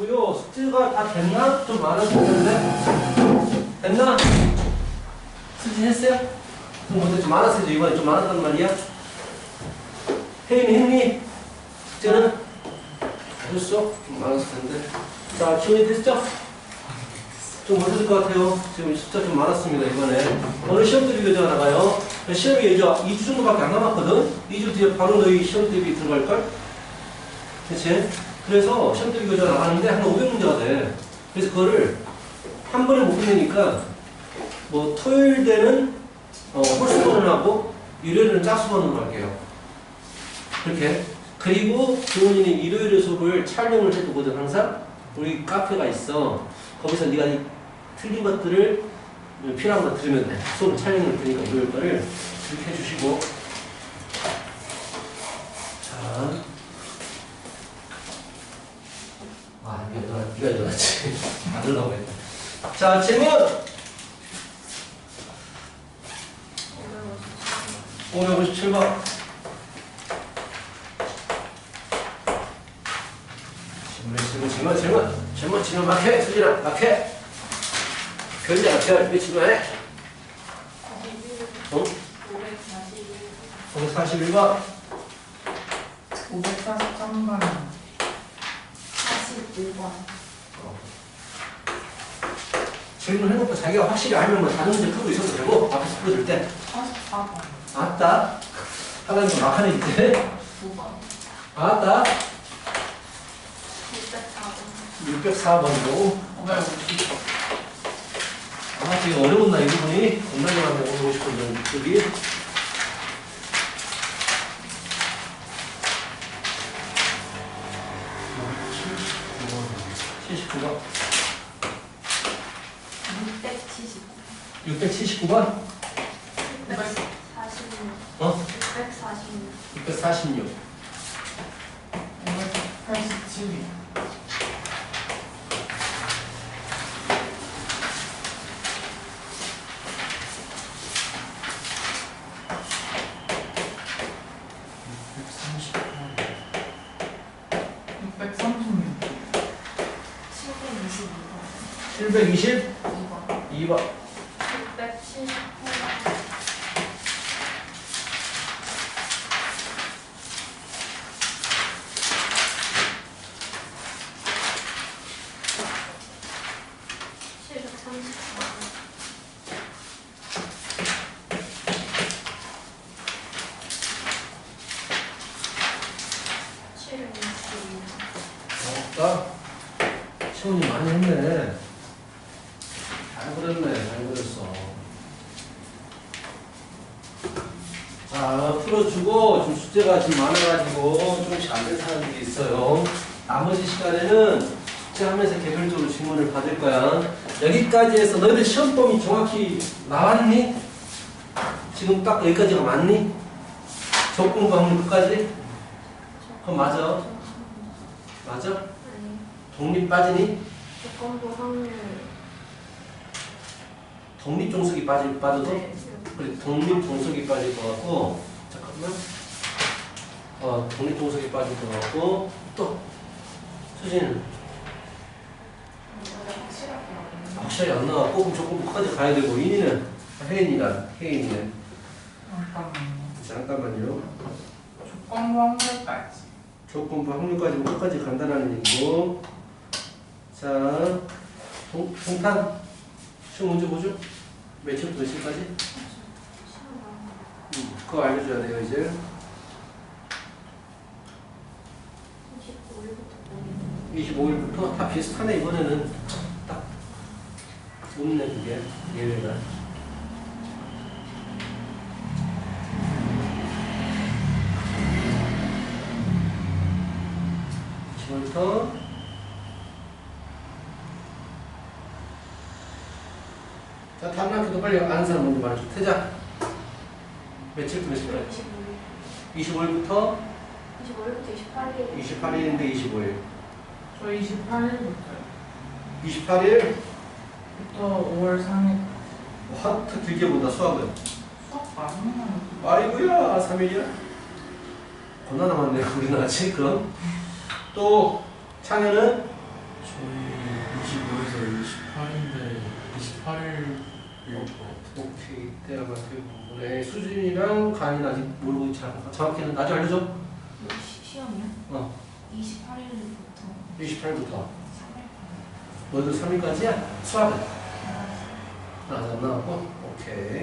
같고요. 숙제가 다 됐나? 좀 많았었는데. 됐나? 수진했어요? 좀 먼저 좀 많았어요. 이번에 좀 많았단 말이야. 혜인이 했니? 숙제는? 됐어? 좀 많았을 텐데. 자, 지원이 됐죠? 좀 못했을 것 같아요. 지금 숫자 좀 많았습니다, 이번에. 오늘 시험 대비 교재가 나가요. 시험이 이제 2주 정도밖에 안 남았거든? 2주 뒤에 바로 너희 시험 대비 들어갈걸? 그치? 그래서 시험 대비 교재가 나가는데 한 500문제가 돼. 그래서 그거를 한 번에 못 끝내니까 뭐 토요일 때는 홀수번을 하고 일요일은 짝수번으로 할게요. 그렇게. 그리고 교훈이는 일요일에 수업을 촬영을 해두거든, 항상. 우리 카페가 있어. 거기서 네가 이 틀린 것들을 필요한 거 들으면 돼. 수업 촬영을 드리니까 일요일 거를 이렇게 해주시고. 자. 아, 네가 일어났지. 안 들라고 했다. 자, 질문! 557번. 질문 막해. 수진아, 막해. 견자, 별, 왜 질문해? 어? 541번. 543번. 41번. 질문해놓고 자기가 확실히 알면 뭐 다른 문제 풀고 있어도 되고, 앞에서 풀어줄 때. 44번. 아따. 하나님 막하네, 이제. 9번. 아따. 604번. 604번이고. 550번. 아, 되게 어려웠나, 이 부분이? 겁나게 많네, 550번 쪽이. (79번) 679번? 646. 어? 646. 646. 587. 720? 2번. 2번. 678번. 아까 시원이 많이 했네. 잘 그렸네. 잘 그렸어. 자, 풀어주고 좀 숙제가 좀 많아가지고 조금씩 안 된 사람들이 있어요. 나머지 시간에는 숙제하면서 개별적으로 질문을 받을 거야. 여기까지 해서 너희들 시험범위 정확히 나왔니? 지금 딱 여기까지가 맞니? 적공부 확률 끝까지? 그럼 맞아. 맞아? 아니. 독립 빠지니? 조건부 확률. 독립 종속이 빠져도? 네. 그래, 독립 종속이 빠질 것 같고, 잠깐만. 독립 종속이 빠질 것 같고, 또, 수진은 확실히 안 나와. 조금 조금까지 가야 되고, 인이는, 혜인이는. 잠깐만요. 조건부 확률까지. 조건부 확률까지 끝까지 간다는 얘기고. 자, 동탄. 시험 문제 보죠? 며칠부터 며칠까지? 그거 알려줘야 돼요, 이제. 25일부터 다 비슷하네, 이번에는. 딱. 없네, 그게. 예외가. 지금부터. 자, 다음 학기도 빨리 아는 사람 먼저 말해줘. 태자. 며칠부터 며칠까지? 25일부터 25일부터 28일. 28일인데 25일. 저 28일부터요. 28일부터 5월 3일. 하트 길게 본다, 수학은. 수업 많이 아이고야, 3일이야? 겁나 남았네, 우리나라 그럼. 또, 창현은? 오케이. 대화가 되고. 수준이랑 가인 아직 모르고 있지 않아. 정확히는 나중에 알려줘. 시험이요? 어. 28일부터 28부터. 3일까지. 너희도 3일까지야? 수학은? 아직 안 나왔고? 오케이.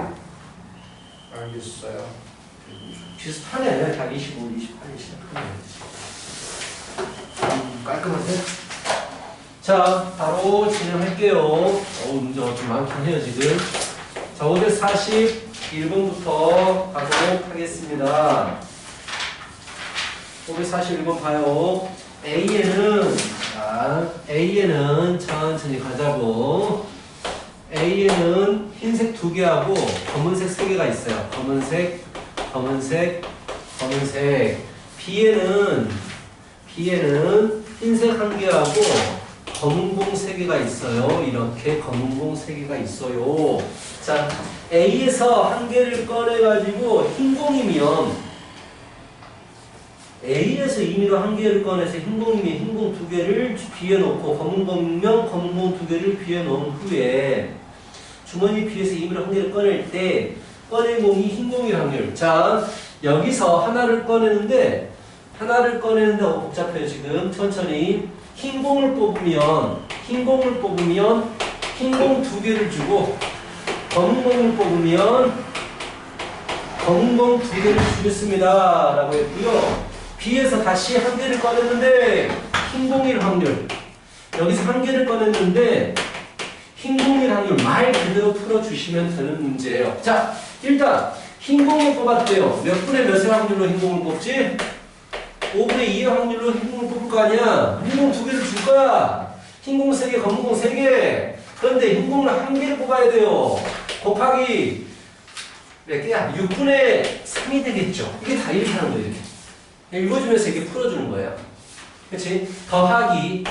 알겠어요. 비슷하네. 다 25, 28일 시작하네. 깔끔하게. 자, 바로 진행할게요. 문제 좀 많긴 해요, 지금. 자, 541번부터 가도록 하겠습니다. 541번 봐요. A에는 천천히 가자고. A에는 흰색 2개하고 검은색 3개가 있어요. 검은색. B에는 흰색 1개하고 검은 공 3개가 있어요. 이렇게 검은 공 3개가 있어요. 자, A에서 1개를 꺼내가지고 흰 공이면 A에서 임의로 1개를 꺼내서 흰 공이면 흰 공 2개를 B에 놓고 검은 공이면 검은 공 2개를 B에 놓은 후에 주머니 B에서 임의로 1개를 꺼낼 때 꺼낸 공이 흰 공일 확률. 자, 여기서 하나를 꺼내는데 복잡해요 지금. 천천히. 흰 공을 뽑으면 흰 공 2개를 주고 검은 공을 뽑으면 검은 공 2개를 주겠습니다 라고 했고요. B에서 다시 1개를 꺼냈는데 흰 공일 확률. 여기서 1개를 꺼냈는데 흰 공일 확률 말 그대로 풀어주시면 되는 문제예요. 자, 일단 흰 공을 뽑았대요. 몇 분의 몇의 확률로 흰 공을 뽑지? 5분의 2의 확률로 흰 공을 뽑을 거 아니야. 흰 공 2개를 줄 거야. 흰 공 3개, 검은 공 3개. 그런데 흰 공을 1개를 뽑아야 돼요. 곱하기 몇 개야? 6분의 3이 되겠죠. 이게 다 이렇게 하는 거예요. 이렇게. 읽어주면서 이렇게 풀어주는 거예요. 그렇지? 더하기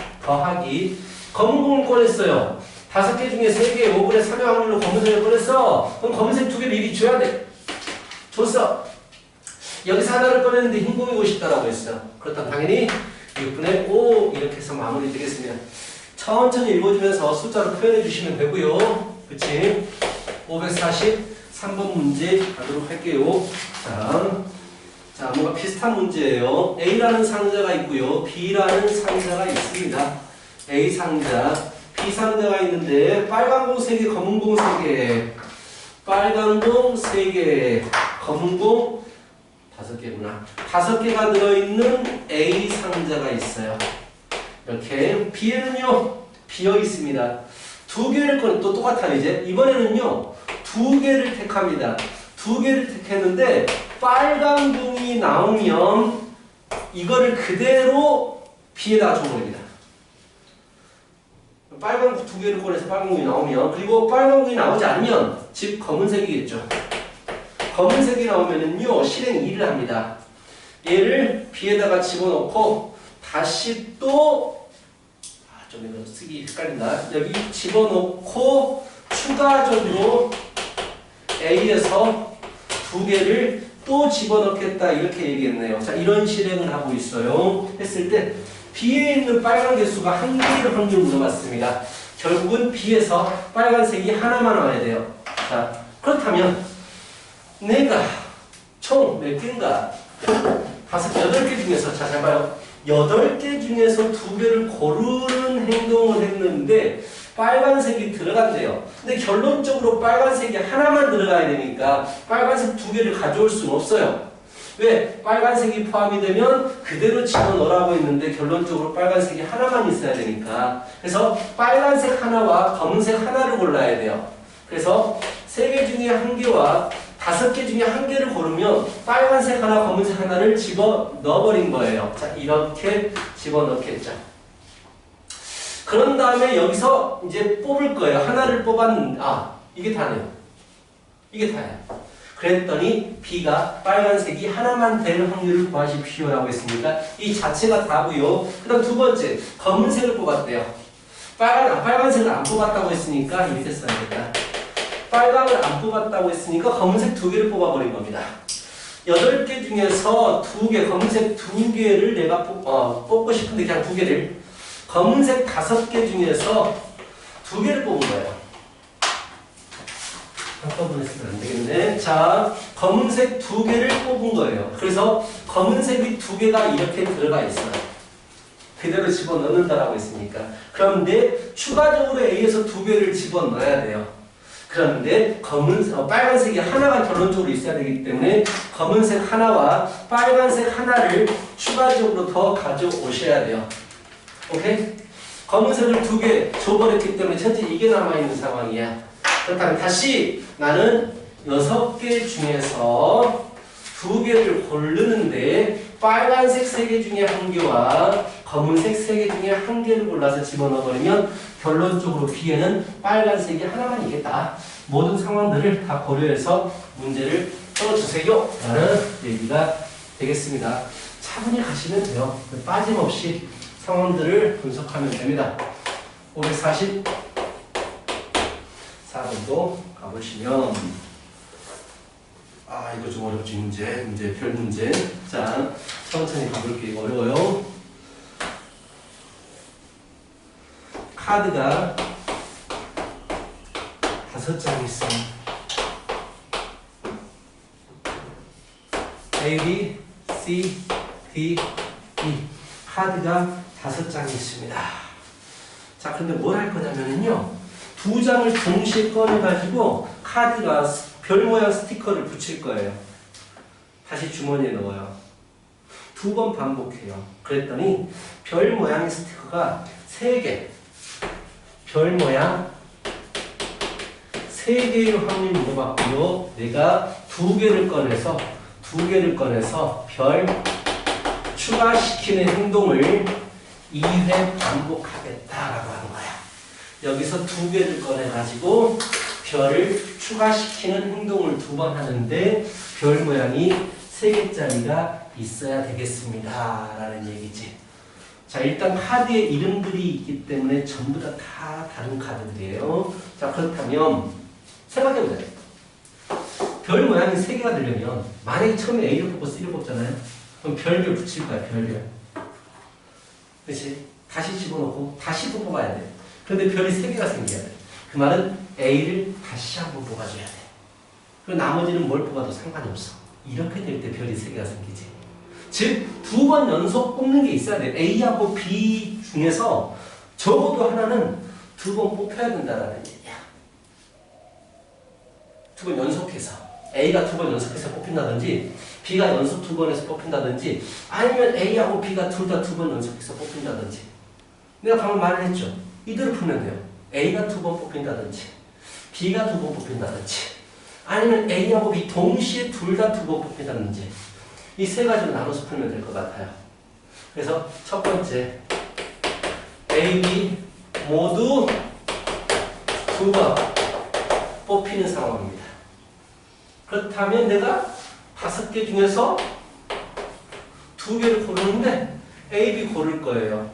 검은 공을 꺼냈어요. 5개 중에 3개, 5분의 3의 확률로 검은색을 꺼냈어. 그럼 검은색 2개를 미리 줘야 돼. 줬어. 여기서 하나를 꺼냈는데 흰 공이고 싶다라고 했어요. 그렇다면 당연히 6분의 5 이렇게 해서 마무리 되겠으면 천천히 읽어주면서 숫자로 표현해 주시면 되고요. 그치? 543번 문제 가도록 할게요. 자, 뭔가 비슷한 문제예요. A라는 상자가 있고요. B라는 상자가 있습니다. A 상자, B 상자가 있는데 빨간 공 3개, 검은 공 3개. 빨간 공 3개, 검은 공 5개구나. 5개가 들어있는 A 상자가 있어요. 이렇게. B에는요, 비어 있습니다. 2개를 꺼내, 또 똑같아요, 이제. 이번에는요, 2개를 택합니다. 2개를 택했는데, 빨간 공이 나오면, 이거를 그대로 B에다가 줘버립니다. 빨간 공 2개를 꺼내서 빨간 공이 나오면, 그리고 빨간 공이 나오지 않으면, 즉, 검은색이겠죠. 검은색이 나오면은요, 실행 2를 합니다. 얘를 B에다가 집어넣고, 다시 또, 좀 이거 쓰기 헷갈린다. 여기 집어넣고, 추가적으로 A에서 2개를 또 집어넣겠다. 이렇게 얘기했네요. 자, 이런 실행을 하고 있어요. 했을 때, B에 있는 빨간 개수가 1개일 확률 물어봤습니다. 결국은 B에서 빨간색이 하나만 와야 돼요. 자, 그렇다면, 내가 총 몇 개인가? 8개 중에서, 자, 잘 봐요. 8개 중에서 2개를 고르는 행동을 했는데 빨간색이 들어간대요. 근데 결론적으로 빨간색이 하나만 들어가야 되니까 빨간색 2개를 가져올 수는 없어요. 왜? 빨간색이 포함이 되면 그대로 집어넣으라고 했는데 결론적으로 빨간색이 하나만 있어야 되니까. 그래서 빨간색 하나와 검은색 하나를 골라야 돼요. 그래서 3개 중에 1개와 5개 중에 1개를 고르면 빨간색 하나, 검은색 하나를 집어넣어버린 거예요. 자, 이렇게 집어넣겠죠. 그런 다음에 여기서 이제 뽑을 거예요. 하나를 뽑았는데, 이게 다네요. 이게 다예요. 그랬더니 B가 빨간색이 하나만 될 확률을 구하십시오라고 했으니까 이 자체가 다고요. 그 다음 2번째, 검은색을 뽑았대요. 빨간색을 안 뽑았다고 했으니까 이렇게 써야겠다. 빨강을 안 뽑았다고 했으니까 검은색 2개를 뽑아버린 겁니다. 8개 중에서 2개, 검은색 2개를 내가 뽑고 싶은데 그냥 2개를. 검은색 5개 중에서 2개를 뽑은 거예요. 한꺼번에 쓰면 안 되겠네. 자, 검은색 2개를 뽑은 거예요. 그래서 검은색이 2개가 이렇게 들어가 있어요. 그대로 집어넣는다라고 했으니까. 그런데 추가적으로 A에서 2개를 집어넣어야 돼요. 그런데 빨간색이 하나가 결론적으로 있어야 되기 때문에 검은색 하나와 빨간색 하나를 추가적으로 더 가져오셔야 돼요. 오케이? 검은색을 2개 줘버렸기 때문에 현재 이게 남아있는 상황이야. 그렇다면 다시 나는 6개 중에서 2개를 고르는데 빨간색 3개 중에 1개와 검은색 3개 중에 1개를 골라서 집어넣어버리면 결론적으로 B에는 빨간색이 하나만 있겠다. 모든 상황들을 다 고려해서 문제를 풀어주세요 라는 얘기가 되겠습니다. 차분히 가시면 돼요. 빠짐없이 상황들을 분석하면 됩니다. 544번도 가보시면 이거 좀 어렵지. 문제 별 문제. 자, 천천히 가볼게요. 어려워요. 카드가 5장이 있어요. A, B, C, D, E. 카드가 5장이 있습니다. 자, 근데 뭘 할 거냐면요. 2장을 동시에 꺼내가지고 카드가 별 모양 스티커를 붙일 거예요. 다시 주머니에 넣어요. 2번 반복해요. 그랬더니 별 모양의 스티커가 3개. 별 모양 3개의 확률 물어봤고요. 내가 2개를 꺼내서 별 추가시키는 행동을 2회 반복하겠다라고 하는 거야. 여기서 2개를 꺼내가지고 별을 추가시키는 행동을 2번 하는데 별 모양이 3개짜리가 있어야 되겠습니다 라는 얘기지. 자, 일단 카드에 이름들이 있기 때문에 전부 다 다른 카드들이에요. 자, 그렇다면 생각해보자. 별 모양이 3개가 되려면 만약에 처음에 A를 뽑고 C를 뽑잖아요. 그럼 별별 붙일 거야. 별별. 그렇지? 다시 집어넣고 다시 또 뽑아야 돼. 그런데 별이 3개가 생겨야 돼. 그 말은 A를 다시 한번 뽑아줘야 돼. 그리고 나머지는 뭘 뽑아도 상관이 없어. 이렇게 될 때 별이 3개가 생기지. 즉, 2번 연속 뽑는 게 있어야 돼. A하고 B 중에서 적어도 하나는 2번 뽑혀야 된다는 얘기야. 2번 연속해서. A가 2번 연속해서 뽑힌다든지, B가 연속 2번에서 뽑힌다든지, 아니면 A하고 B가 둘 다 2번 연속해서 뽑힌다든지. 내가 방금 말을 했죠. 이대로 풀면 돼요. A가 2번 뽑힌다든지, B가 2번 뽑힌다든지, 아니면 A하고 B 동시에 둘 다 2번 뽑힌다든지, 이 3가지로 나눠서 풀면 될 것 같아요. 그래서 첫 번째, A, B 모두 2번 뽑히는 상황입니다. 그렇다면 내가 5개 중에서 2개를 고르는데 A, B 고를 거예요.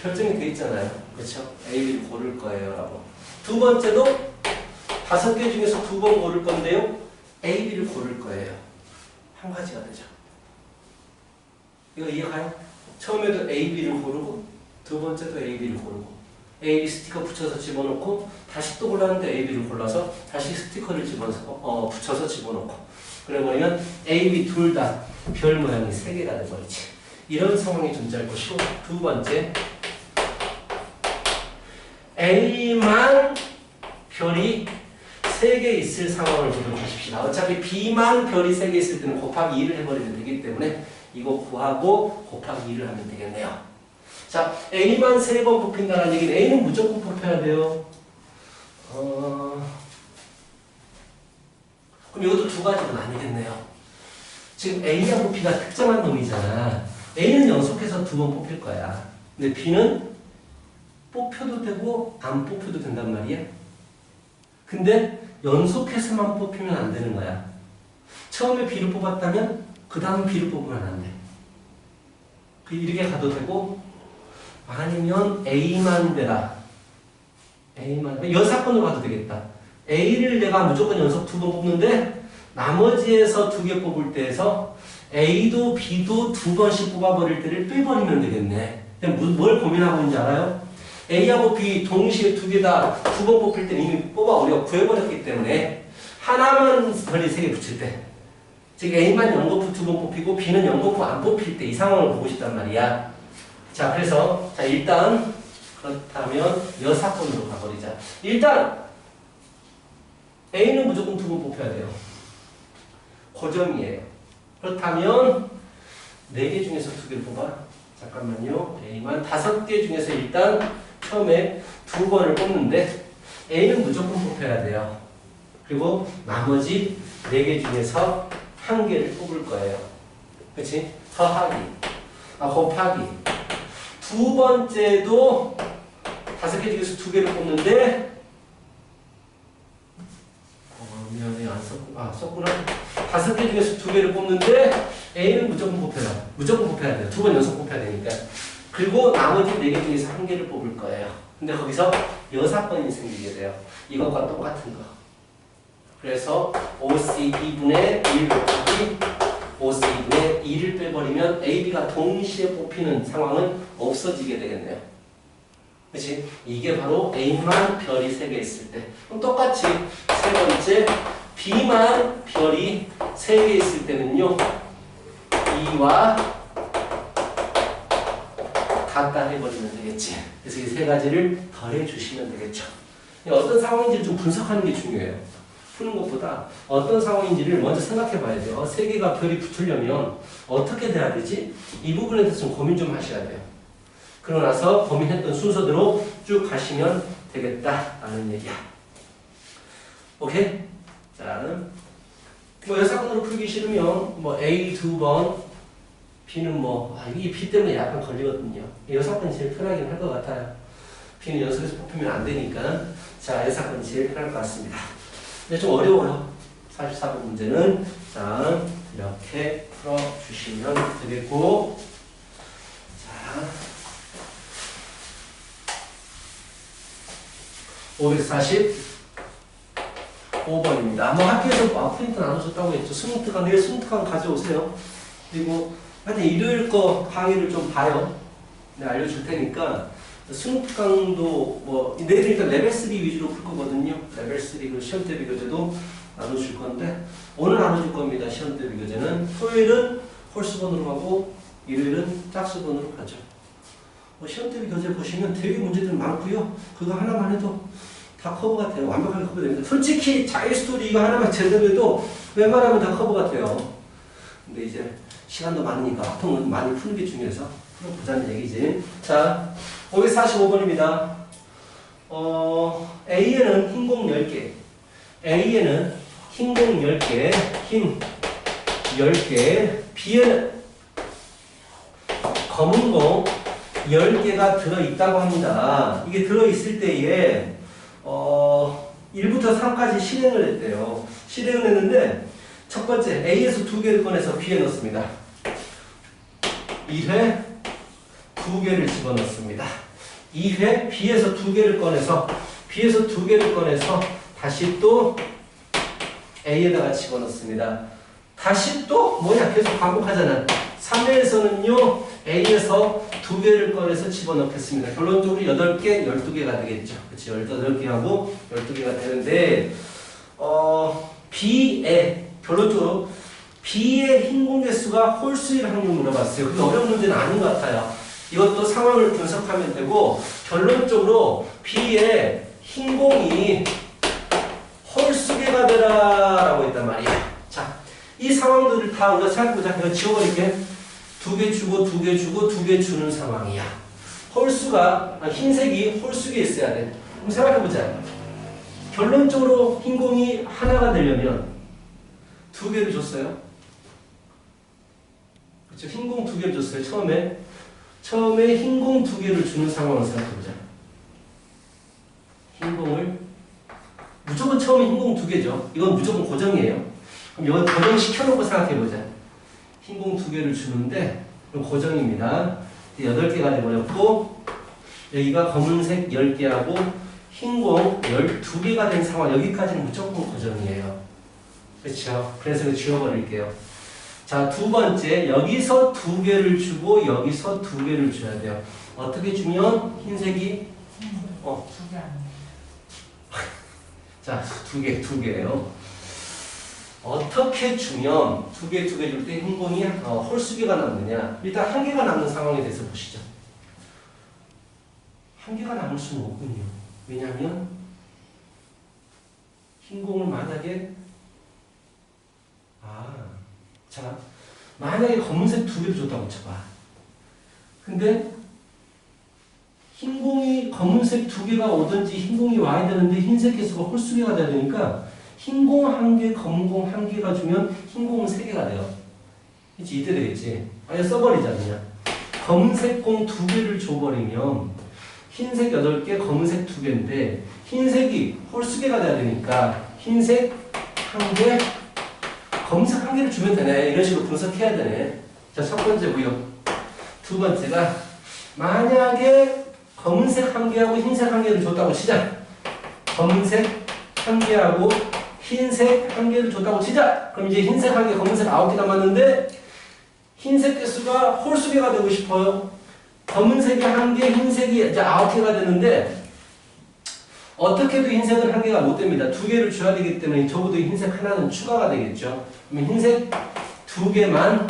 결정이 돼 있잖아요. 그렇죠? A, B를 고를 거예요 라고. 두 번째도 5개 중에서 2번 고를 건데요. A, B를 고를 거예요. 한 가지가 되죠. 이거 이해가요? 처음에도 A, B를 고르고 두 번째도 A, B를 고르고 A, B 스티커 붙여서 집어넣고 다시 또 골랐는데 A, B를 골라서 다시 스티커를 붙여서 집어넣고 그래버리면 A, B 둘 다 별 모양이 3개가 돼버리지. 이런 상황이 존재할 것이고 두 번째 A만 별이 3개 있을 상황을 고려하십시다. 어차피 B만 별이 3개 있을 때는 곱하기 2를 해버리면 되기 때문에 이거 구하고 곱하기 2를 하면 되겠네요. 자, A만 3번 뽑힌다는 얘기는 A는 무조건 뽑혀야 돼요. 그럼 이것도 두 가지로 나뉘겠네요. 지금 A하고 B가 특정한 놈이잖아. A는 연속해서 2번 뽑힐 거야. 근데 B는 뽑혀도 되고 안 뽑혀도 된단 말이야. 근데 연속해서만 뽑히면 안 되는 거야. 처음에 B를 뽑았다면 그 다음 B를 뽑으면 안 돼. 이렇게 가도 되고 아니면 A만 되라. A만 연사건으로 가도 되겠다. A를 내가 무조건 연속 2번 뽑는데 나머지에서 2개 뽑을 때에서 A도 B도 2번씩 뽑아버릴 때를 빼버리면 되겠네. 뭘 고민하고 있는지 알아요? A하고 B 동시에 두 개 다 두 번 뽑힐 때는 이미 우리가 구해버렸기 때문에 하나만 별이 3개 붙일 때, 즉 A만 연거푸 두 번 뽑히고 B는 연거푸 안 뽑힐 때 이 상황을 보고 싶단 말이야. 자, 그래서 자 일단 그렇다면 여사건으로 가버리자. 일단 A는 무조건 두 번 뽑혀야 돼요. 고점이에요. 그렇다면 4개 중에서 2개를 뽑아. 잠깐만요. A만 5개 중에서 일단 처음에 2번을 뽑는데 A는 무조건 뽑혀야 돼요. 그리고 나머지 4개 중에서 1개를 뽑을 거예요. 그치? 더하기, 곱하기. 두 번째도 5개 중에서 2개를 뽑는데 미안해 안 썼구나. 썼구나. 5개 중에서 2개를 뽑는데 A는 무조건 뽑혀요. 무조건 뽑혀야 돼요. 2번 연속 뽑혀야 되니까. 그리고 나머지 4개 중에서 1개를 뽑을 거예요. 근데 거기서 여사건이 생기게 돼요. 이것과 똑같은 거. 그래서 OC2분의 1 곱하기 OC2분의 2를 빼버리면 AB가 동시에 뽑히는 상황은 없어지게 되겠네요. 그치? 이게 바로 A만 별이 3개 있을 때. 그럼 똑같이 세 번째 B만 별이 3개 있을 때는요. 2와 같다 해버리면 되겠지. 그래서 이 세 가지를 더해 주시면 되겠죠. 어떤 상황인지를 좀 분석하는 게 중요해요. 푸는 것보다 어떤 상황인지를 먼저 생각해 봐야 돼요. 3개가 별이 붙으려면 어떻게 돼야 되지? 이 부분에 대해서 좀 고민 좀 하셔야 돼요. 그러고 나서 고민했던 순서대로 쭉 가시면 되겠다라는 얘기야. 오케이? 자, 여사건으로 풀기 싫으면 A 2번, B는 이 B 때문에 약간 걸리거든요. 여사건이 제일 편하긴 할 것 같아요. B는 연속해서 뽑히면 안 되니까. 자, 여사건이 제일 편할 것 같습니다. 근데 좀 어려워요. 44번 문제는. 자, 이렇게 풀어주시면 되겠고. 자, 545번입니다. 학교에서 프린트 나눠줬다고 했죠. 스무트강, 내일 스무트강 가져오세요. 그리고 하여튼 일요일 거 강의를 좀 봐요. 내가 알려줄 테니까. 스무트강도 내일 일단 레벨 3 위주로 풀 거거든요. 레벨 3 그 시험 대비 교재도 나눠줄 건데 오늘 나눠줄 겁니다. 시험 대비 교재는 토요일은 홀수본으로 가고 일요일은 짝수본으로 가죠. 시험 대비 교재 보시면 되게 문제들 많고요. 그거 하나만 해도 다 커버가 돼요. 완벽하게 커버됩니다. 솔직히 자유스토리 이거 하나만 제대로 해도 웬만하면 다 커버가 돼요. 근데 이제 시간도 많으니까 보통은 많이 푸는 게 중요해서 풀어보자는 얘기지. 자, 545번입니다. A에는 흰공 10개, A에는 흰공 10개, 흰 10개, B에는 검은 공 10개가 들어있다고 합니다. 이게 들어있을 때에 1부터 3까지 실행을 했대요. 실행을 했는데 첫 번째 A에서 2개를 꺼내서 B에 넣습니다. 1회 2개를 집어넣습니다. 2회 B에서 2개를 꺼내서 B에서 2개를 꺼내서 다시 또 A에다가 집어넣습니다. 다시 또 계속 반복하잖아. 3회에서는요 A에서 2개를 꺼내서 집어넣겠습니다. 결론적으로 8개, 12개가 되겠죠. 그치? 18개하고 12개가 되는데 B에 결론적으로 B의 흰 공 개수가 홀수일 확률 물어봤어요. 그게 어려운 문제는 아닌 것 같아요. 이것도 상황을 분석하면 되고 결론적으로 B의 흰 공이 홀수개가 되라 라고 했단 말이야. 자, 이 상황들을 다 우리가 생각해보자. 이거 지워버릴게. 2개 주고 2개 주고 2개 주는 상황이야. 흰색이 홀수개에 있어야 돼. 그럼 생각해보자. 결론적으로 흰 공이 하나가 되려면 2개를 줬어요. 그렇죠? 흰 공 2개를 줬어요. 처음에 흰 공 2개를 주는 상황을 생각해보자. 흰 공을 무조건 처음에 흰 공 2개죠. 이건 무조건 고정이에요. 그럼 이건 고정시켜놓고 생각해보자. 흰 공 2개를 주는데 그럼 고정입니다. 8개가 돼버렸고 여기가 검은색 10개하고 흰 공 12개가 된 상황. 여기까지는 무조건 고정이에요. 그렇죠? 그래서 이거 지워버릴게요. 자, 두 번째 여기서 2개를 주고 여기서 2개를 줘야 돼요. 어떻게 주면 흰색이 두개 아니에요. 자, 두 개예요. 어떻게 주면 두 개 줄 때 행동이 홀수개가 남느냐? 일단 한 개가 남는 상황에 대해서 보시죠. 한 개가 남을 수는 없군요. 왜냐하면 흰 공을 만약에 자, 만약에 검은색 두 개를 줬다고 쳐봐. 근데 흰 공이 검은색 두 개가 오든지 흰 공이 와야 되는데 흰색 개수가 홀수개가 돼야 되니까 흰 공 한 개, 검은 공 한 개가 주면 흰 공은 세 개가 돼요. 그치? 이때 되겠지? 아니 써버리자 그냥. 검은색 공 두 개를 줘버리면 흰색 8개, 검은색 2개인데 흰색이 홀수개가 돼야 되니까 흰색 1개, 검은색 1개를 주면 되네. 이런 식으로 분석해야 되네. 자, 첫 번째고요. 두 번째가 만약에 검은색 1개하고 흰색 1개를 줬다고 치자. 검은색 1개하고 흰색 1개를 줬다고 치자. 그럼 이제 흰색 1개, 검은색 9개 남았는데 흰색 개수가 홀수개가 되고 싶어요. 검은색이 1개, 흰색이 이제 9개가 되는데 어떻게도 흰색은 1개가 못 됩니다. 2개를 줘야 되기 때문에 적어도 흰색 하나는 추가가 되겠죠. 그럼 흰색 2개만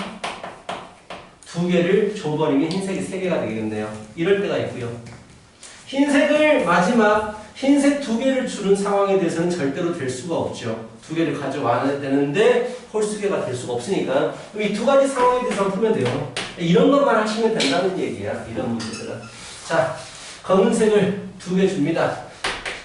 2개를 줘버리면 흰색이 3개가 되겠네요. 이럴 때가 있고요. 흰색을 마지막 흰색 2개를 주는 상황에 대해서는 절대로 될 수가 없죠. 2개를 가져와야 되는데 홀수개가 될 수가 없으니까 그럼 이 두 가지 상황에 대해서 풀면 돼요. 이런 것만 하시면 된다는 얘기야. 이런 문제들은. 자, 검은색을 2개 줍니다.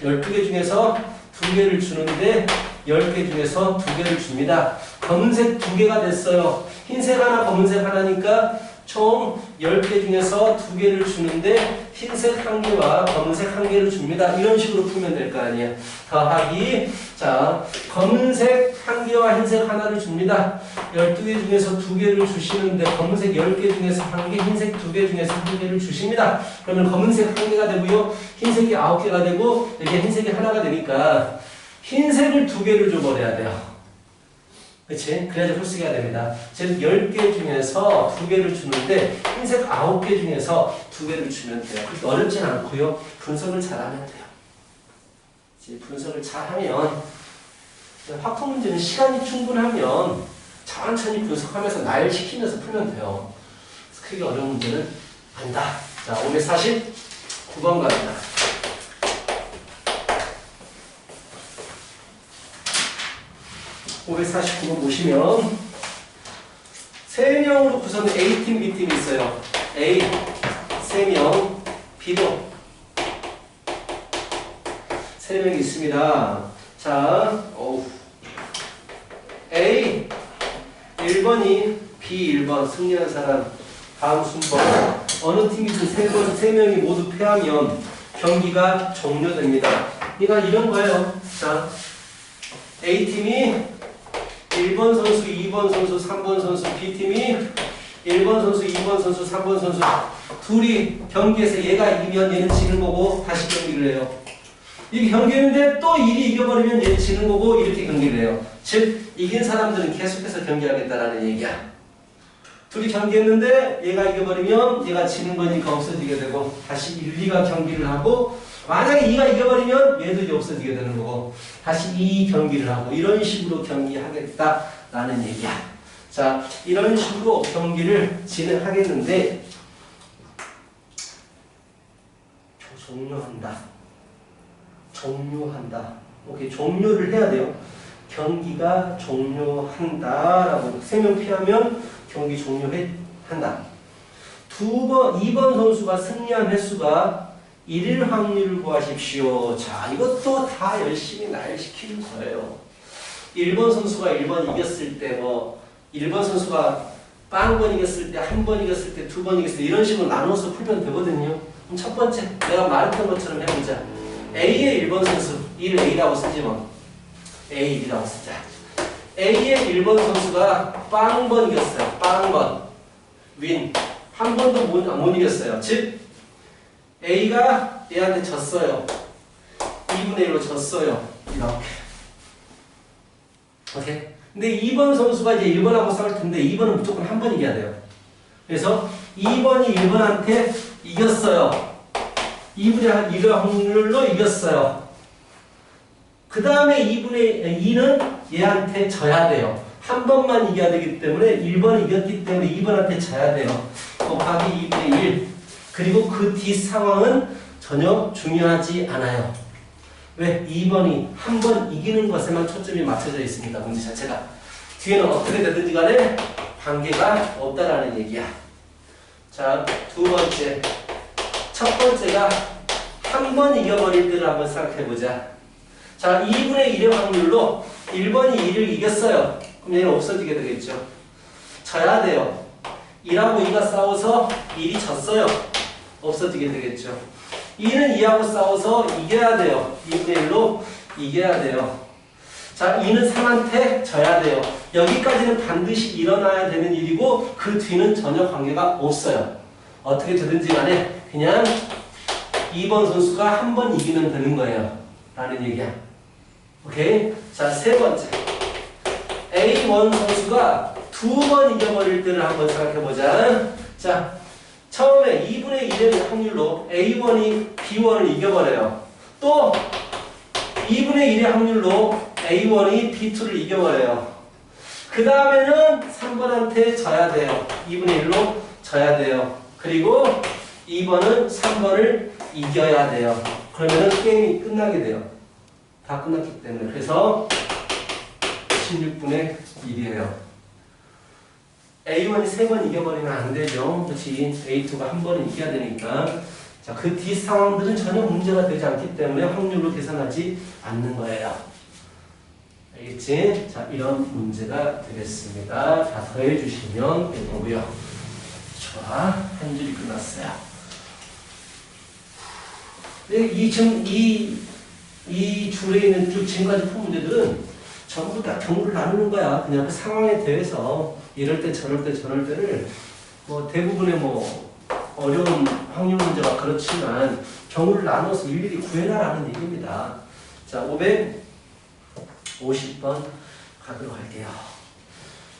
12개 중에서 2개를 주는데 10개 중에서 2개를 줍니다. 검은색 2개가 됐어요. 흰색 하나, 검은색 하나니까 총 10개 중에서 2개를 주는데 흰색 1개와 검은색 1개를 줍니다. 이런 식으로 풀면 될 거 아니야. 더하기 자 검은색 1개와 흰색 하나를 줍니다. 12개 중에서 2개를 주시는데 검은색 10개 중에서 1개, 흰색 2개 중에서 1개를 주십니다. 그러면 검은색 1개가 되고요. 흰색이 9개가 되고 이게 흰색이 하나가 되니까 흰색을 2개를 줘버려야 돼요. 그치? 그래야지 홀수개가 됩니다. 즉 10개 중에서 2개를 주는데 흰색 9개 중에서 2개를 주면 돼요. 그렇게 어렵진 않고요. 분석을 잘하면 돼요. 이제 분석을 잘하면 확통 문제는 시간이 충분하면 천천히 분석하면서 나열시키면서 풀면 돼요. 크게 어려운 문제는 아니다. 자, 549번 갑니다. 549번 보시면 3명으로 구성된 A팀, B팀이 있어요. A 3명, B도 3명이 있습니다. 자, A 1번이 B 1번 승리한 사람 다음 순번 어느 팀이든 3명이 모두 패하면 경기가 종료됩니다. 그러니까 이런 거예요. 자, A팀이 1번 선수, 2번 선수, 3번 선수, B팀이 1번 선수, 2번 선수, 3번 선수 둘이 경기에서 얘가 이기면 얘는 지는 거고 다시 경기를 해요. 이게 경기했는데 또 일이 이겨버리면 얘는 지는 거고 이렇게 경기를 해요. 즉 이긴 사람들은 계속해서 경기하겠다라는 얘기야. 둘이 경기했는데 얘가 이겨버리면 얘가 지는 거니까 없어지게 되고 다시 1, 2가 경기를 하고 만약에 2가 이겨버리면 얘도 이제 없어지게 되는 거고 다시 2 경기를 하고 이런 식으로 경기하겠다라는 얘기야. 자, 이런 식으로 경기를 진행하겠는데 종료한다. 오케이, 종료를 해야 돼요. 경기가 종료한다라고 3명 피하면 경기 종료한다. 2번 선수가 승리한 횟수가 1일 확률을 구하십시오. 자, 이것도 다 열심히 나열시키는 거예요. 1번 선수가 1번 이겼을 때 1번 선수가 빵번 이겼을 때, 한 번 이겼을 때, 2번 이겼을 때 이런 식으로 나눠서 풀면 되거든요. 그럼 첫 번째 내가 말했던 것처럼 해보자. A의 1번 선수 1을 A라고 쓰지 뭐. A 1이라고 쓰자. A의 1번 선수가 빵번 이겼어요. 빵번 윈. 한 번도 못 이겼어요. 즉 A가 얘한테 졌어요. 2분의 1로 졌어요. 이렇게. 오케이? 근데 2번 선수가 이제 1번하고 싸울 텐데 2번은 무조건 한 번 이겨야 돼요. 그래서 2번이 1번한테 이겼어요. 2분의 1의 확률로 이겼어요. 그 다음에 2는 얘한테 져야 돼요. 한 번만 이겨야 되기 때문에 1번 이겼기 때문에 2번한테 져야 돼요. 곱하기 2분의 1. 그리고 그 뒷 상황은 전혀 중요하지 않아요. 왜? 2번이 한 번 이기는 것에만 초점이 맞춰져 있습니다. 문제 자체가. 뒤에는 어떻게 되든지 간에 관계가 없다라는 얘기야. 자, 두 번째. 첫 번째가 한 번 이겨버릴 때를 한번 생각해보자. 자, 2분의 1의 확률로 1번이 2를 이겼어요. 그럼 얘는 없어지게 되겠죠. 져야 돼요. 2하고 2가 싸워서 1이 졌어요. 없어지게 되겠죠. 2는 2하고 싸워서 이겨야 돼요. 2분의 1로 이겨야 돼요. 자, 2는 3한테 져야 돼요. 여기까지는 반드시 일어나야 되는 일이고 그 뒤는 전혀 관계가 없어요. 어떻게 되든지 간에 그냥 2번 선수가 한 번 이기면 되는 거예요. 라는 얘기야. 오케이? 자, 세 번째. A1 선수가 두 번 이겨버릴 때를 한번 생각해보자. 자, 처음에 2분의 1의 확률로 A1이 B1을 이겨버려요. 또 2분의 1의 확률로 A1이 B2를 이겨버려요. 그 다음에는 3번한테 져야 돼요. 2분의 1로 져야 돼요. 그리고 2번은 3번을 이겨야 돼요. 그러면은 게임이 끝나게 돼요. 다 끝났기 때문에. 그래서 16분의 1이에요. A1이 3번 이겨버리면 안 되죠. 그렇지. A2가 한 번은 이겨야 되니까. 자, 그 뒷 상황들은 전혀 문제가 되지 않기 때문에 확률로 계산하지 않는 거예요. 알겠지? 자, 이런 문제가 되겠습니다. 다 더해주시면 되고요. 좋아. 한 줄이 끝났어요. 이 줄에 있는 쭉 지금까지 푼 문제들은 전부 다 경우를 나누는 거야. 그냥 그 상황에 대해서 이럴 때 저럴 때를 뭐 대부분의 뭐 어려운 확률 문제가 그렇지만 경우를 나눠서 일일이 구해라라는 얘기입니다. 자, 550번 가도록 할게요.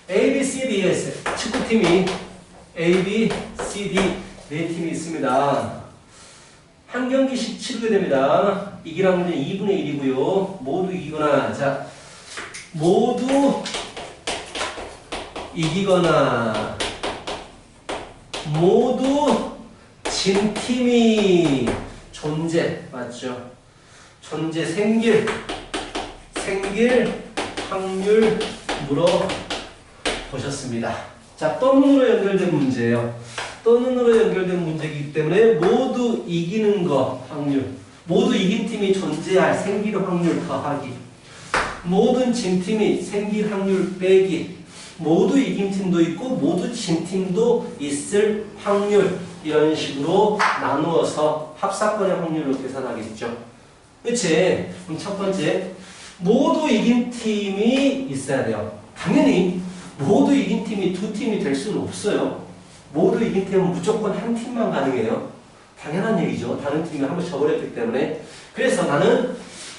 A, B, C, D에서 축구팀이 A, B, C, D 네 팀이 있습니다. 한 경기씩 치르게 됩니다. 이기란 문제는 2분의 1이고요. 모두 이기거나, 자, 모두 이기거나 모두 진 팀이 존재, 맞죠? 존재 생길 확률 물어보셨습니다. 자, 또는으로 연결된 문제예요. 또는으로 연결된 문제이기 때문에 모두 이기는 거 확률, 모두 이긴 팀이 존재할 생길 확률 더하기, 모든 진 팀이 생길 확률 빼기, 모두 이긴 팀도 있고 모두 진 팀도 있을 확률, 이런 식으로 나누어서 합사건의 확률로 계산하겠죠. 그치? 그럼 첫 번째, 모두 이긴 팀이 있어야 돼요. 당연히 모두 이긴 팀이 두 팀이 될 수는 없어요. 모두 이긴 팀은 무조건 한 팀만 가능해요. 당연한 얘기죠. 다른 팀이 한 번 져버렸기 때문에. 그래서 나는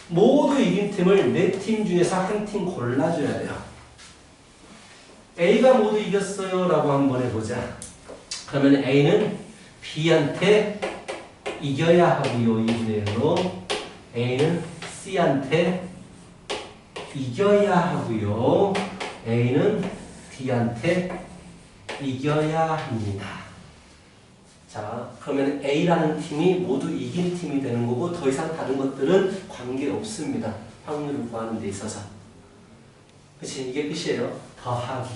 모두 이긴 팀을 네 팀 중에서 한 팀 골라줘야 돼요. A가 모두 이겼어요 라고 한번 해보자. 그러면 A는 B한테 이겨야 하고요. 2분의 1로. A는 C한테 이겨야 하고요. A는 D한테 이겨야 합니다. 자, 그러면 A라는 팀이 모두 이긴 팀이 되는 거고 더 이상 다른 것들은 관계 없습니다. 확률을 구하는 데 있어서. 그치? 이게 끝이에요. 더하기.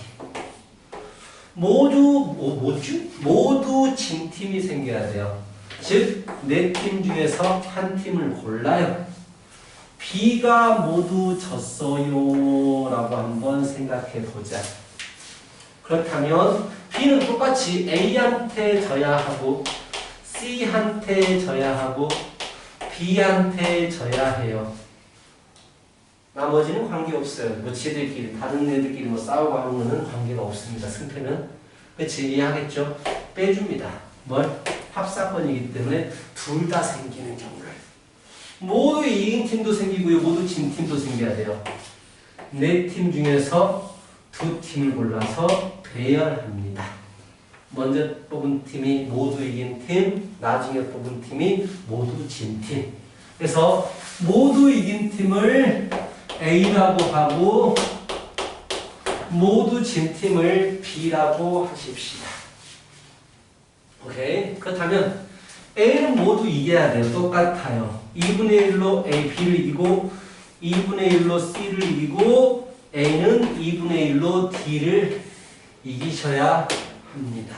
모두 진 팀이 생겨야 돼요. 즉, 네 팀 중에서 한 팀을 골라요. B가 모두 졌어요 라고 한번 생각해 보자. 그렇다면 B는 똑같이 A한테 져야 하고 C한테 져야 하고 B한테 져야 해요. 나머지는 관계없어요. 뭐 지들끼리 다른 애들끼리 뭐 싸우고 하는 거는 관계가 없습니다. 승패는. 그치? 이해하겠죠? 빼줍니다. 뭘? 합사건이기 때문에 둘 다 생기는 경우를. 모두 이긴 팀도 생기고요. 모두 진 팀도 생겨야 돼요. 네 팀 중에서 두 팀을 골라서 배열합니다. 먼저 뽑은 팀이 모두 이긴 팀, 나중에 뽑은 팀이 모두 진 팀. 그래서 모두 이긴 팀을 A라고 하고 모두 진 팀을 B라고 하십시다. 오케이? 그렇다면 A는 모두 이겨야 돼요. 똑같아요. 2분의 1로 A, B를 이기고 2분의 1로 C를 이기고 A는 2분의 1로 D를 이기셔야 합니다.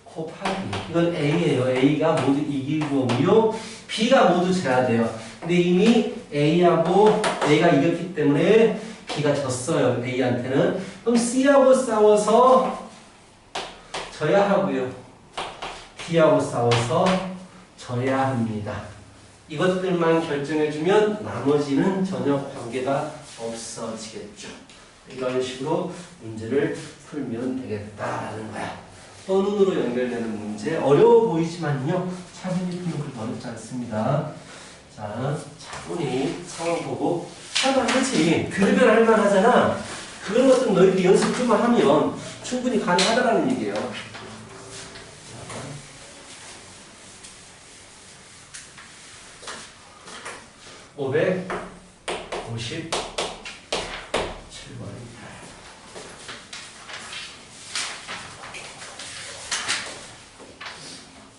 곱하기. 이건 A예요. A가 모두 이길 거고요. B가 모두 져야 돼요. 근데 이미 A하고 A가 이겼기 때문에 B가 졌어요. A한테는. 그럼 C하고 싸워서 져야 하고요. D하고 싸워서 져야 합니다. 이것들만 결정해주면 나머지는 전혀 관계가 없어지겠죠. 이런 식으로 문제를 풀면 되겠다라는 거야. 선운으로 연결되는 문제 어려워 보이지만요. 차분히 푸는 것도 어렵지 않습니다. 자, 차분히 상황 보고 할만하지. 들으면 할만하잖아. 그런 것들은 너희들이 연습 좀 하면 충분히 가능하다라는 얘기예요. 557번입니다.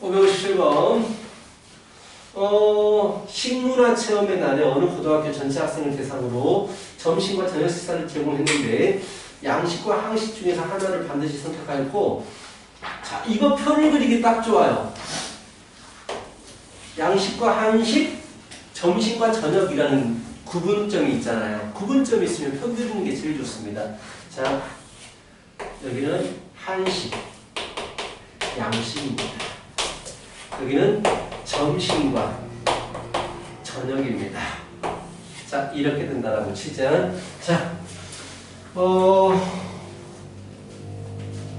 557번. 식문화 체험의 날에 어느 고등학교 전체 학생을 대상으로 점심과 저녁 식사를 제공했는데 양식과 한식 중에서 하나를 반드시 선택하였고, 자, 이거 표를 그리기 딱 좋아요. 양식과 한식, 점심과 저녁이라는 구분점이 있잖아요. 구분점이 있으면 표 그리는 게 제일 좋습니다. 자, 여기는 한식, 양식입니다. 여기는 점심과 저녁입니다. 자, 이렇게 된다라고 치자. 자,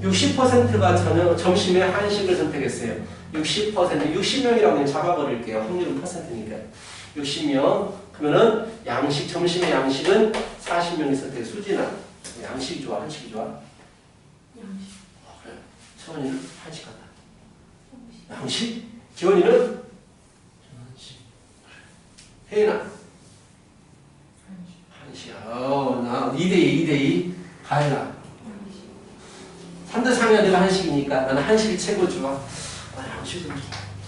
60%가 점심에 한식을 선택했어요. 60%, 60명이라고 그냥 잡아버릴게요. 확률은 퍼센트니까. 60명. 그러면은 양식, 점심에 양식은 40명이 선택해. 수진아, 양식이 좋아, 한식이 좋아? 양식. 그래. 채원이는 한식 같다. 양식? 지원이는? 한식. 혜인아? 한식. 나 2대2, 2대2. 가연아? 3대3이야 내가 한식이니까 나는 한식이 최고 좋아. 양식은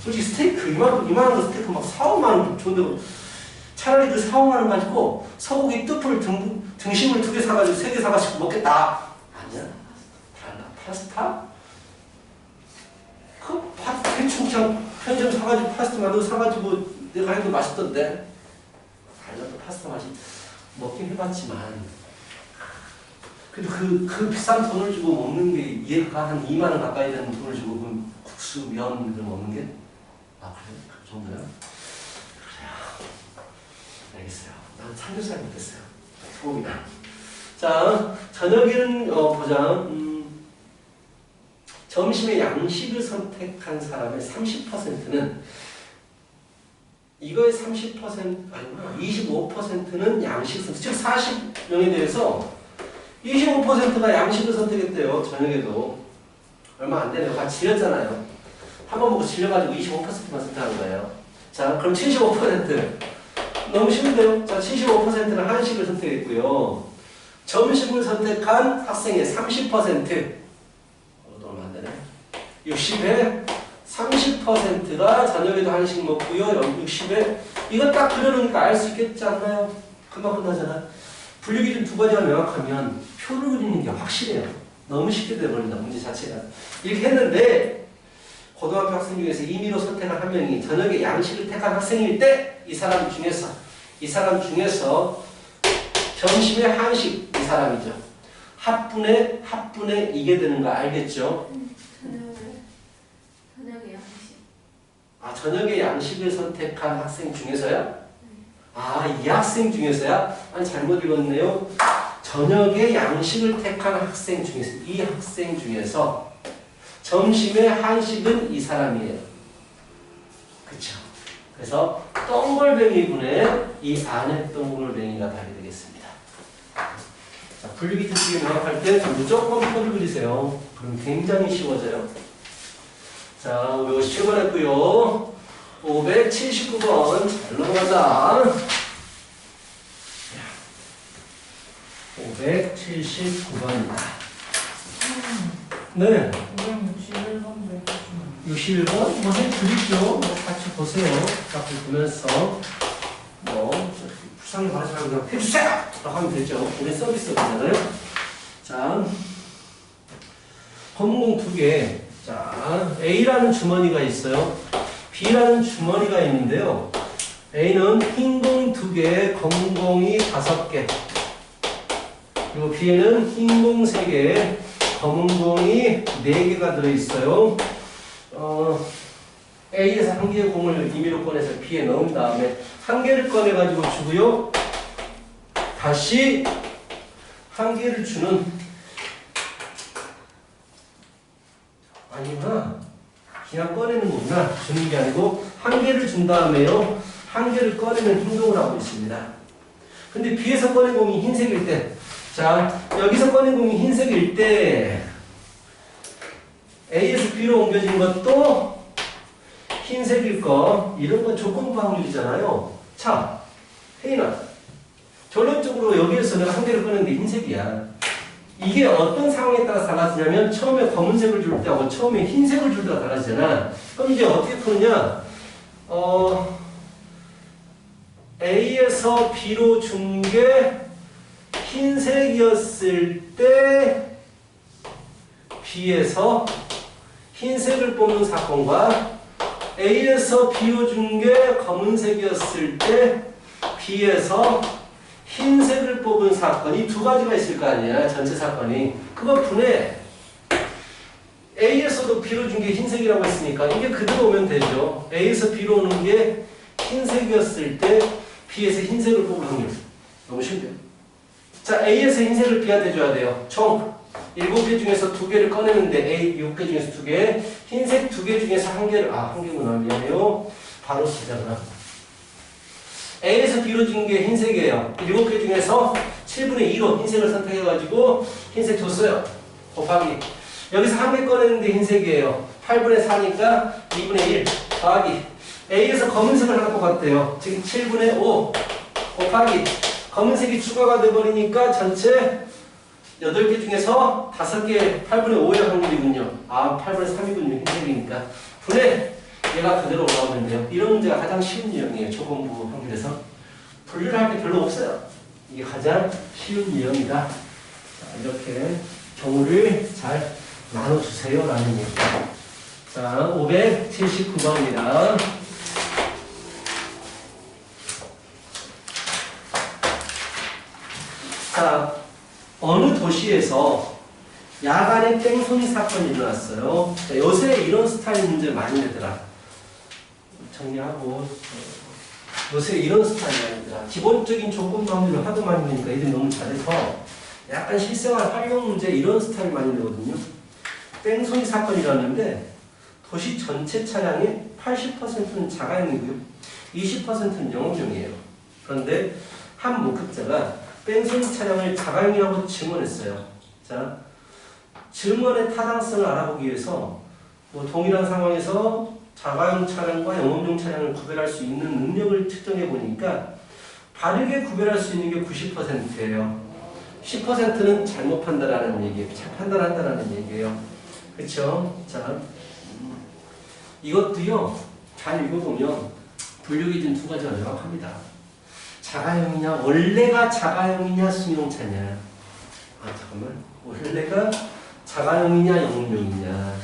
솔직히 스테이크 이만한 거 스테이크 막 4-5만원 좋은데 차라리 그 4-5만원 가지고 소고기 뚜풀 등심을 2개 사가지고 3개 사가지고 먹겠다. 아니야. 달라. 파스타? 그 대충 그냥 편의점 사가지고 파스타 만들어 사가지고 내가 해도 맛있던데. 달라. 또 파스타 맛이 먹긴 해봤지만 그래도 그 비싼 돈을 주고 먹는 게 얘가 한 2만원 가까이 되는 돈을 주고 그 국수, 면 이런 거 먹는 게 그래? 그 정도야? 그래요. 알겠어요. 난 삼겹살 못했어요. 소고기다. 자, 저녁에는 보자. 점심에 양식을 선택한 사람의 30%는 이거의 30% 아니구나. 25%는 양식 선택. 즉 40명에 대해서 25%가 양식을 선택했대요. 저녁에도. 얼마 안 되네요. 같이 질렸잖아요. 한 번 먹고 질려가지고 25%만 선택한 거예요. 자, 그럼 75%. 너무 쉬운데요? 자, 75%는 한식을 선택했고요. 점심을 선택한 학생의 30%. 얼마 안 되네. 60에 30%가 저녁에도 한식 먹고요. 60에 이거 딱 그려놓으니까 알 수 있겠지 않나요? 금방 끝나잖아. 분류기준 두 가지가 명확하면 표를 그리는 게 확실해요. 너무 쉽게 돼버린다, 문제 자체가. 이렇게 했는데 고등학교 학생 중에서 임의로 선택한 한 명이 저녁에 양식을 택한 학생일 때 이 사람 중에서 점심에 한식 이 사람이죠. 합분에 이게 되는 거 알겠죠? 저녁에 양식. 아, 저녁에 양식을 선택한 학생 중에서요? 아, 이 학생 중에서야? 아니, 잘못 읽었네요. 저녁에 양식을 택한 학생 중에서, 이 학생 중에서 점심에 한식은 이 사람이에요. 그쵸? 그래서 동글뱅이분의 이 안에 동글뱅이가 답이 되겠습니다. 자, 분류기준 뒤에 명확할 때 무조건 표를 그리세요. 그럼 굉장히 쉬워져요. 자, 557번 했고요. 579번 잘 넘어가자. 579번입니다. 네. 561번도 61번 뭐 해드리죠. 뭐 같이 보세요. 앞을 보면서 불쌍히 말하지 말고 그냥 해주세요! 라고 하면 되죠. 우리 서비스잖아요. 자, 검은공 2개. 자, A라는 주머니가 있어요. B라는 주머니가 있는데요. A는 흰 공 2개, 검은 공이 5개. 그리고 B에는 흰 공 3개, 검은 공이 4개가 들어있어요. A에서 한 개의 공을 임의로 꺼내서 B에 넣은 다음에 한 개를 꺼내가지고 주고요. 다시 한 개를 주는 아니구나. 그냥 꺼내는 거구나. 주는 게 아니고 한 개를 준 다음에요. 한 개를 꺼내는 행동을 하고 있습니다. 근데 B에서 꺼낸 공이 흰색일 때 자, 여기서 꺼낸 공이 흰색일 때 A에서 B로 옮겨진 것도 흰색일 거 이런 건 조건부 확률이잖아요. 자, 혜인아 결론적으로 여기에서 내가 한 개를 꺼냈는데 흰색이야. 이게 어떤 상황에 따라 달라지냐면 처음에 검은색을 줄 때하고 처음에 흰색을 줄 때가 달라지잖아. 그럼 이제 어떻게 푸느냐? A에서 B로 준 게 흰색이었을 때 B에서 흰색을 뽑는 사건과 A에서 B로 준 게 검은색이었을 때 B에서 흰색을 뽑은 사건 이 두 가지가 있을 거 아니야. 전체 사건이. 그거 분해. A에서도 B로 준 게 흰색이라고 했으니까 이게 그대로 오면 되죠. A에서 B로 오는 게 흰색이었을 때 B에서 흰색을 뽑을 확률. 너무 쉽네요. 자, A에서 흰색을 B한테 줘야 돼요. 총 7개 중에서 2개를 꺼내는데 A 6개 중에서 2개, 흰색 2개 중에서 한 개구나. 미안해요. 바로 시작을 합니다. A에서 B로 준 게 흰색이에요. 7개 중에서 7분의 2로 흰색을 선택해가지고 흰색 줬어요. 곱하기. 여기서 한 개 꺼내는데 흰색이에요. 8분의 4니까 2분의 1 더하기. A에서 검은색을 하나 뽑았대요. 지금 7분의 5 곱하기. 검은색이 추가가 돼버리니까 전체 8개 중에서 5개 8분의 5의 확률이군요. 8분의 3이군요. 흰색이니까. 분해. 얘가 그대로 올라오면 돼요. 이런 문제가 가장 쉬운 유형이에요. 조건부 확률에서. 분류를 할 게 별로 없어요. 이게 가장 쉬운 유형이다. 자, 이렇게 경우를 잘 나눠주세요. 라는 얘기죠. 자, 579번입니다. 자, 어느 도시에서 야간에 땡손이 사건이 일어났어요. 자, 요새 이런 스타일 문제 많이 내더라. 정리하고 요새 이런 스타일이 아니더라. 기본적인 조건 방법을 하도 많이 내니까 애들이 너무 잘해서 약간 실생활 활용 문제 이런 스타일 많이 내거든요. 땡손이 사건이라는데 도시 전체 차량의 80%는 자가용이고요. 20%는 영업용이에요. 그런데 한 목격자가 뺑소니 차량을 자가용이라고 증언했어요. 자, 증언의 타당성을 알아보기 위해서 동일한 상황에서 자가용 차량과 영업용 차량을 구별할 수 있는 능력을 측정해 보니까 바르게 구별할 수 있는 게 90%예요. 10%는 잘못 판단하는 얘기예요. 잘 판단한다는 얘기예요. 그렇죠? 자, 이것도요. 잘 읽어보면 분류기준 2가지가 명확합니다. 자가용이냐, 원래가 자가용이냐, 승용차냐. 잠깐만. 원래가 자가용이냐, 영업용이냐.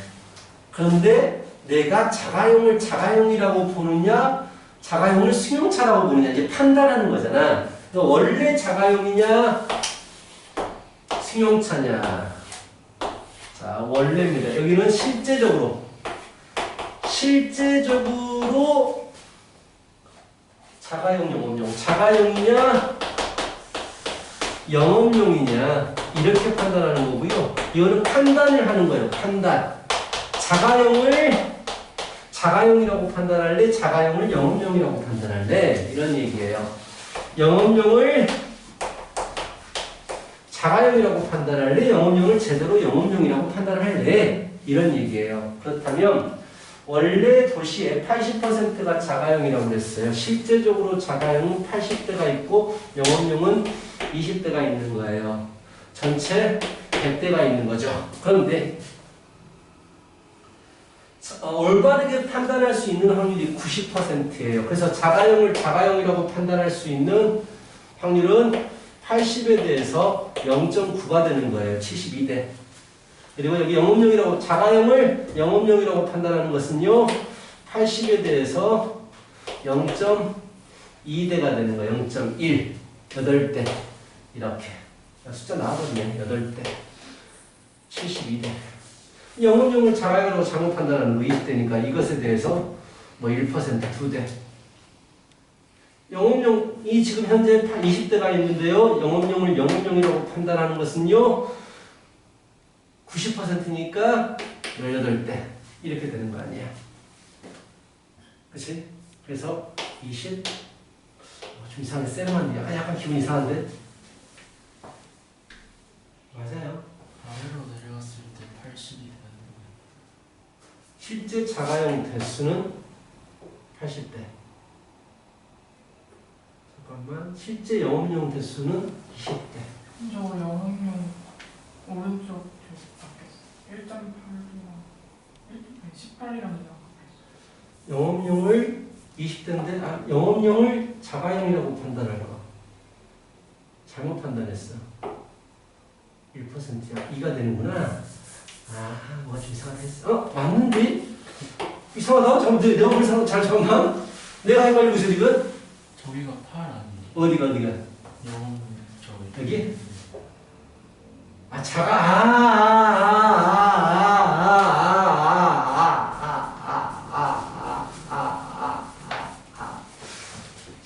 그런데 내가 자가용을 자가용이라고 보느냐, 자가용을 승용차라고 보느냐, 이제 판단하는 거잖아. 그러니까 원래 자가용이냐, 승용차냐. 자, 원래입니다. 여기는 실제적으로 자가용, 영업용. 자가용이냐, 영업용이냐, 이렇게 판단하는 거고요. 이거는 판단을 하는 거예요. 판단. 자가용을 자가용이라고 판단할래? 자가용을 영업용이라고 판단할래? 이런 얘기예요. 영업용을 자가용이라고 판단할래? 영업용을 제대로 영업용이라고 판단할래? 이런 얘기예요. 그렇다면 원래 도시의 80%가 자가용이라고 그랬어요. 실제적으로 자가용은 80대가 있고 영업용은 20대가 있는 거예요. 전체 100대가 있는 거죠. 그런데 올바르게 판단할 수 있는 확률이 90%예요. 그래서 자가용을 자가용이라고 판단할 수 있는 확률은 80에 대해서 0.9가 되는 거예요. 72대. 그리고 여기 영업용이라고 자가용을 영업용이라고 판단하는 것은요. 80에 대해서 0.2대가 되는 거예요. 0.1. 8대. 이렇게. 숫자 나왔거든요. 8대. 72대. 영업용을 자가용이라고 잘못 판단하는 거 20대니까 이것에 대해서 뭐 1%, 2대. 영업용이 지금 현재 20대가 있는데요. 영업용을 영업용이라고 판단하는 것은요. 90%니까 18대. 이렇게 되는 거 아니야. 그치? 그래서 20. 좀 이상하게 세련한데 약간 기분 이상한데? 맞아요. 아래로 내려갔을 때 80이 되는 실제 자가용 대수는 80대. 잠깐만. 실제 영업용 대수는 20대. 저 영업용 오른쪽 바뀌었어. 1.8이랑 18이랑 영업용을 20대인데 영업용을 자가용이라고 판단할 거. 잘못 판단했어. 1%야. 2가 되는구나. 뭐가 좀 이상하다 했어. 맞는데? 이상하다? 내가 뭘 잘 잠깐만. 내가 헷갈리고 있어 지금? 저기가 8 아니에요? 어디가? 영업 저 여기?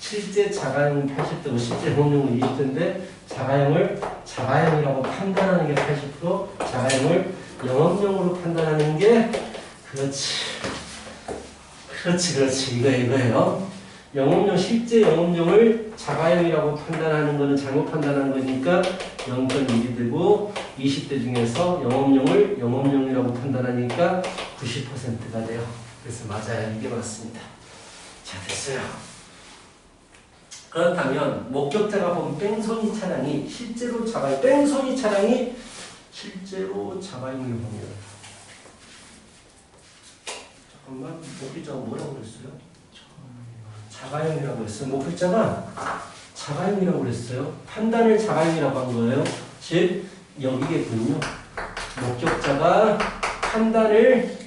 실제 자가용은 80대고 실제 영업용은 20대인데 자가용을 자가용이라고 판단하는 게 80%, 자가용을 영업용으로 판단하는 게 그렇지 이거예요. 영업용 실제 영업용을 자가용이라고 판단하는 거는 잘못 판단하는 거니까 0.1이 되고 20대 중에서 영업용을 영업용이라고 판단하니까 90%가 돼요. 그래서 맞아요. 이게 맞습니다. 자, 됐어요. 그렇다면 목격자가 본 뺑소니 차량이 실제로 자가용, 뺑소니 차량이 실제로 자가용일 확률. 잠깐만, 목격자가 뭐라고 그랬어요? 자가용이라고 했어요. 목격자가 자가용이라고 그랬어요. 판단을 자가용이라고 한 거예요. 즉 여기겠군요. 목격자가 판단을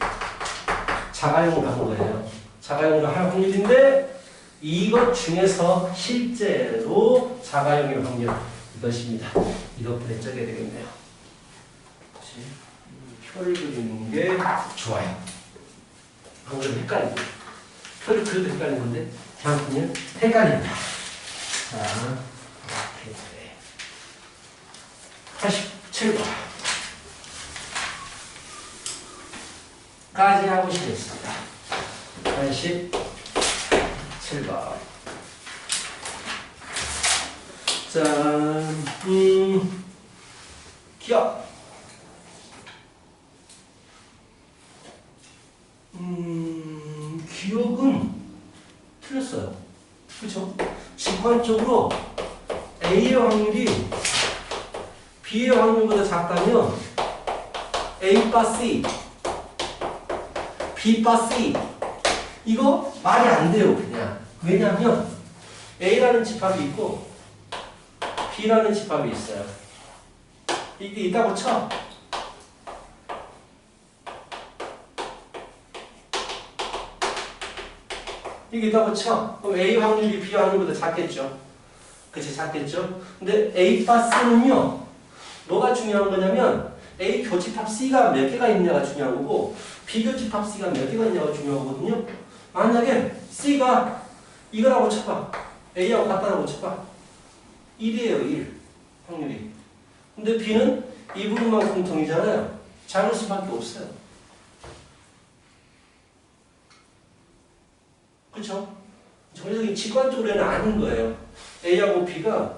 자가용으로 한 거예요. 자가용으로 할 확률인데 이것 중에서 실제로 자가용일 확률 이것입니다. 이것분에 적어야 되겠네요. 표를 그리는 게 좋아요. 안 그러면 헷갈리고 표를 그려도 헷갈리는 건데 다음 분은 헷갈린다. 자, 이렇게 87번 까지 하고 싶겠습니다. 87번. 자, 기억. 기억은 틀렸어요. 그렇죠? 직관적으로 A의 확률이 B의 확률보다 작다면 A 바 C, B 바 C 이거 말이 안 돼요. 그냥. 왜냐하면 A라는 집합이 있고 B라는 집합이 있어요. 이게 있다고 쳐. 이게 있다고 쳐. 그럼 A 확률이 B 확률보다 작겠죠. 그치, 작겠죠. 근데 A 바스는요, 뭐가 중요한 거냐면 A 교집합 C가 몇 개가 있냐가 중요한 거고 B 교집합 C가 몇 개가 있냐가 중요한 거거든요. 만약에 C가 이거라고 쳐봐. A하고 같다라고 쳐봐. 1이에요, 1. 확률이. 근데 B는 이 부분만 공통이잖아요. 작을 수밖에 없어요. 그렇죠? 정리적인 직관적으로는 아닌 거예요. A하고 B가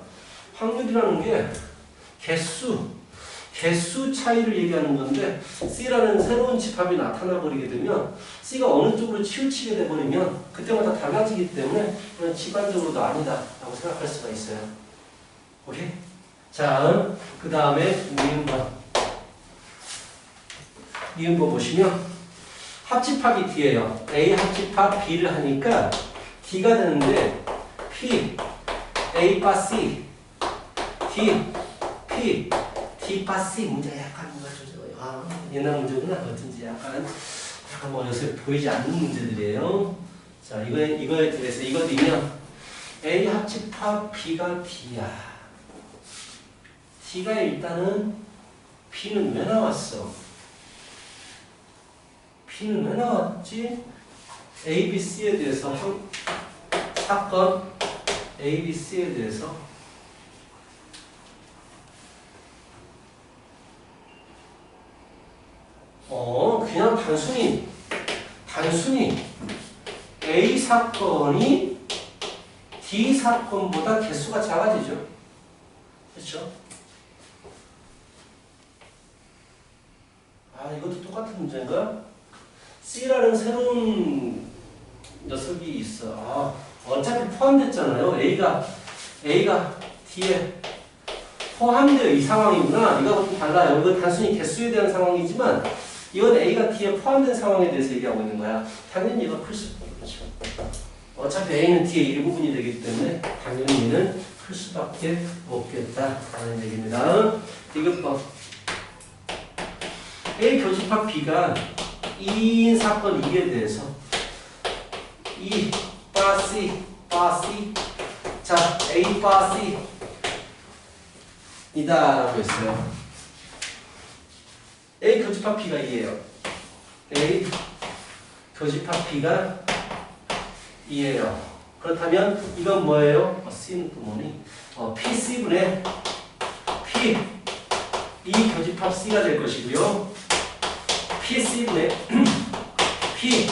확률이라는 게 개수 차이를 얘기하는 건데 C라는 새로운 집합이 나타나 버리게 되면 C가 어느 쪽으로 치우치게 돼버리면 그때마다 달라지기 때문에 그냥 집안적으로도 아니다 라고 생각할 수가 있어요. 오케이? 자, 그 다음에 니은법 보시면 합집합이 D예요. A 합집합 B를 하니까 D가 되는데 P, A 바 C, D, P, D 바 C 문제가 약간 뭔가 좀 옛날 문제구나. 어쩐지 약간 뭐 요새 보이지 않는 문제들이에요. 자, 이거에 대해서 이거 넣으면 A 합집합 B가 D야. D가 일단은 P는 왜 나왔어? P는 왜 나왔지? A, B, C에 대해서 사건 A, B, C에 대해서 그냥 단순히 A 사건이 D 사건보다 개수가 작아지죠. 그렇죠? 이것도 똑같은 문제인가? C라는 새로운 녀석이 있어. 어차피 포함됐잖아요. A가 D에 포함되어 이 상황이구나. 이거하고 좀 달라요. 이건 단순히 개수에 대한 상황이지만 이건 A가 D에 포함된 상황에 대해서 얘기하고 있는 거야. 당연히 얘가 클 수밖에 없죠. 어차피 A는 D의 일부분이 되기 때문에 당연히 얘는 클 수밖에 없겠다라는 얘기입니다. 이것법 A 교집합 B가 2인 사건 2에 대해서 E 바 C 자 A 바 C 이다 라고 했어요. A 교집합 B가 2예요. A 교집합 B가 2예요. 그렇다면 이건 뭐예요? C는 또 뭐니? PC분의 P 이 교집합 C가 될 것이고요. PC분의 P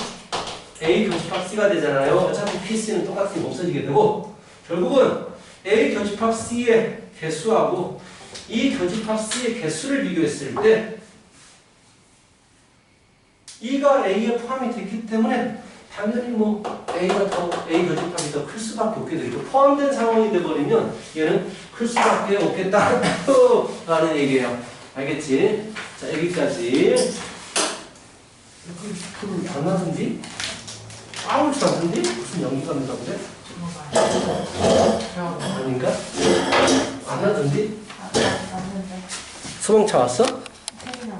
A 교집합 C가 되잖아요. 어차피 PC는 똑같으니 없어지게 되고 결국은 A 교집합 C의 개수하고 이 교집합 C의 개수를 비교했을 때 E가 A에 포함이 됐기 때문에 당연히 A 교집합이 더 클 수밖에 없게 되죠. 포함된 상황이 돼버리면 얘는 클 수밖에 없겠다 라는 얘기예요. 알겠지? 자, 여기까지. 불을 안 나던디? 아무렇지 않던디? 무슨 연기감인가 보네? 아닌가? 안 나던디? 맞는데. 소방차 왔어? 생각.